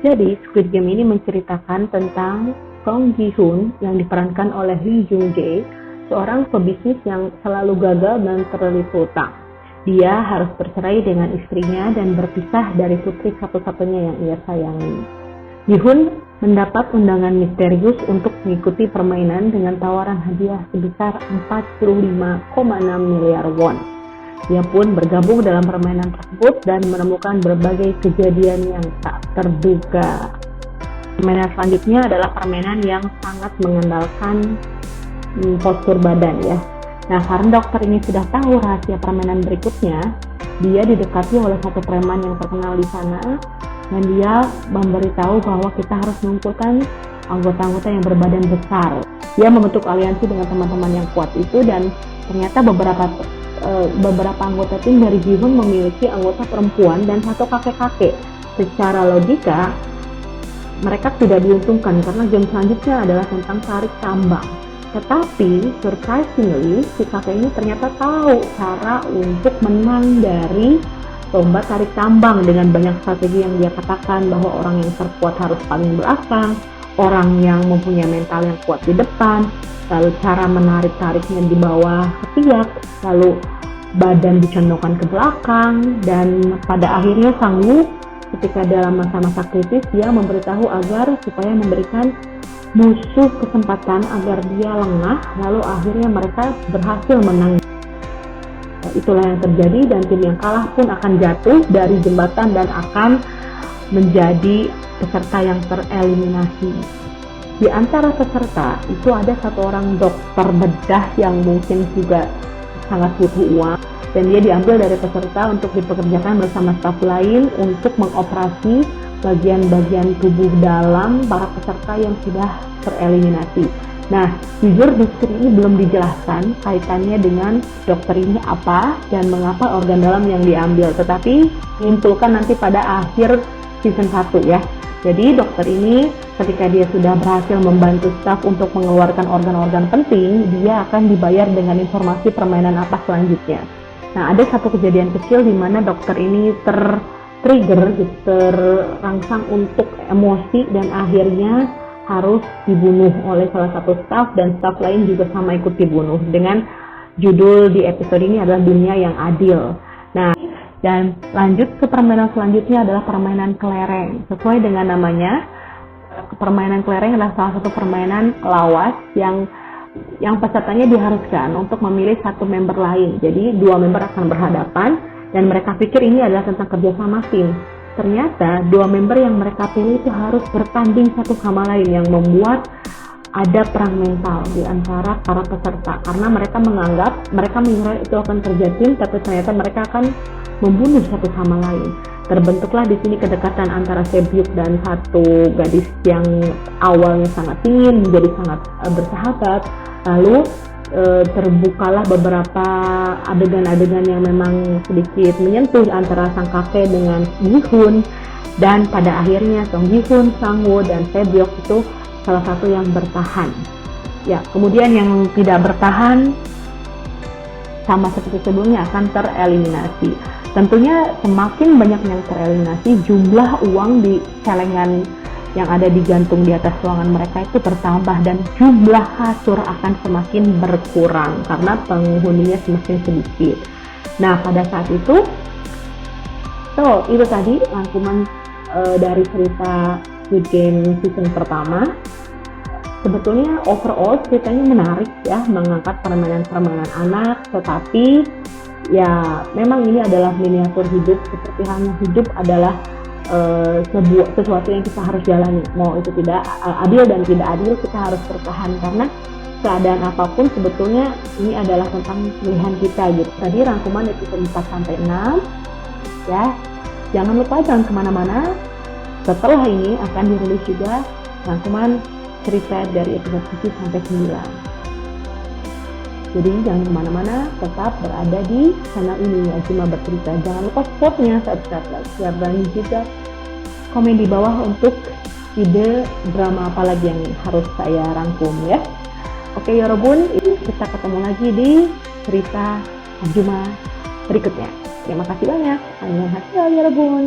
Jadi, Squid Game ini menceritakan tentang Song Ji-hoon yang diperankan oleh Lee Jung-jae, seorang pebisnis yang selalu gagal dan terlilit utang. Dia harus bercerai dengan istrinya dan berpisah dari putri satu-satunya yang ia sayangi. Ji-hoon mendapat undangan misterius untuk mengikuti permainan dengan tawaran hadiah sebesar 45,6 miliar won. Dia pun bergabung dalam permainan tersebut dan menemukan berbagai kejadian yang tak terduga. Permainan selanjutnya adalah permainan yang sangat mengandalkan postur badan ya. Nah, karena dokter ini sudah tahu rahasia permainan berikutnya, dia didekati oleh satu preman yang terkenal di sana dan dia memberitahu bahwa kita harus mengumpulkan anggota-anggota yang berbadan besar. Dia membentuk aliansi dengan teman-teman yang kuat itu dan ternyata beberapa anggota tim dari Ji-hoon memiliki anggota perempuan dan satu kakek-kakek. Secara logika, mereka tidak diuntungkan karena game selanjutnya adalah tentang tarik tambang. Tetapi, surprisingly, si kakek ini ternyata tahu cara untuk menang dari lomba tarik tambang dengan banyak strategi yang dia katakan bahwa orang yang terkuat harus paling belakang, orang yang mempunyai mental yang kuat di depan, lalu cara menarik-tariknya di bawah ketiak, lalu badan dicondongkan ke belakang, dan pada akhirnya sanggup ketika dalam masa-masa kritis dia memberitahu agar supaya memberikan musuh kesempatan agar dia lengah, lalu akhirnya mereka berhasil menang. Itulah yang terjadi dan tim yang kalah pun akan jatuh dari jembatan dan akan menjadi peserta yang tereliminasi. Di antara peserta itu ada satu orang dokter bedah yang mungkin juga sangat butuh uang dan dia diambil dari peserta untuk dipekerjakan bersama staf lain untuk mengoperasi bagian-bagian tubuh dalam para peserta yang sudah tereliminasi. Nah, jujur di skrip ini belum dijelaskan kaitannya dengan dokter ini apa dan mengapa organ dalam yang diambil, tetapi diimpulkan nanti pada akhir season 1 ya. Jadi dokter ini ketika dia sudah berhasil membantu staf untuk mengeluarkan organ-organ penting, dia akan dibayar dengan informasi permainan apa selanjutnya. Nah, ada satu kejadian kecil di mana dokter ini terangsang untuk emosi dan akhirnya harus dibunuh oleh salah satu staf dan staf lain juga sama ikut dibunuh, dengan judul di episode ini adalah Dunia yang Adil. Nah, dan lanjut ke permainan selanjutnya adalah permainan kelereng. Sesuai dengan namanya, permainan kelereng adalah salah satu permainan lawas yang pesertanya diharuskan untuk memilih satu member lain. Jadi dua member akan berhadapan dan mereka pikir ini adalah tentang kerjasama tim. Ternyata dua member yang mereka pilih itu harus bertanding satu sama lain, yang membuat ada perang mental di antara para peserta karena mereka mengira itu akan kerja tim, tapi ternyata mereka akan membunuh satu sama lain. Terbentuklah di sini kedekatan antara Sebyuk dan satu gadis yang awalnya sangat ingin menjadi sangat bersahabat. Lalu terbukalah beberapa adegan-adegan yang memang sedikit menyentuh antara sang kakek dengan Ji-hoon, dan pada akhirnya Song Ji-hoon, Sang-woo, dan Sebyok itu salah satu yang bertahan. Ya, kemudian yang tidak bertahan sama seperti sebelumnya akan tereliminasi. Tentunya semakin banyak yang tereliminasi, jumlah uang di celengan yang ada di gantung di atas ruangan mereka itu bertambah dan jumlah kasur akan semakin berkurang karena penghuninya semakin sedikit. Nah, pada saat itu tadi rangkuman dari cerita Squid Game season pertama. Sebetulnya overall ceritanya menarik ya, mengangkat permainan-permainan anak, tetapi ya memang ini adalah miniatur hidup, seperti halnya hidup adalah sesuatu yang kita harus jalani, mau itu tidak adil dan tidak adil, kita harus bertahan karena keadaan apapun sebetulnya ini adalah tentang pilihan kita gitu. Tadi rangkuman episode 4-6 ya, jangan lupa jangan kemana-mana, setelah ini akan dirilis juga rangkuman cerita dari episode 7-9. Jadi jangan kemana-mana, tetap berada di channel ini ya, cuma bercerita. Jangan lupa supportnya, subscribe, share, dan juga komen di bawah untuk ide drama apa lagi yang harus saya rangkum ya. Oke Yorobun, kita ketemu lagi di cerita Juma berikutnya. Terima kasih banyak. Annyeonghaseyo Yorobun.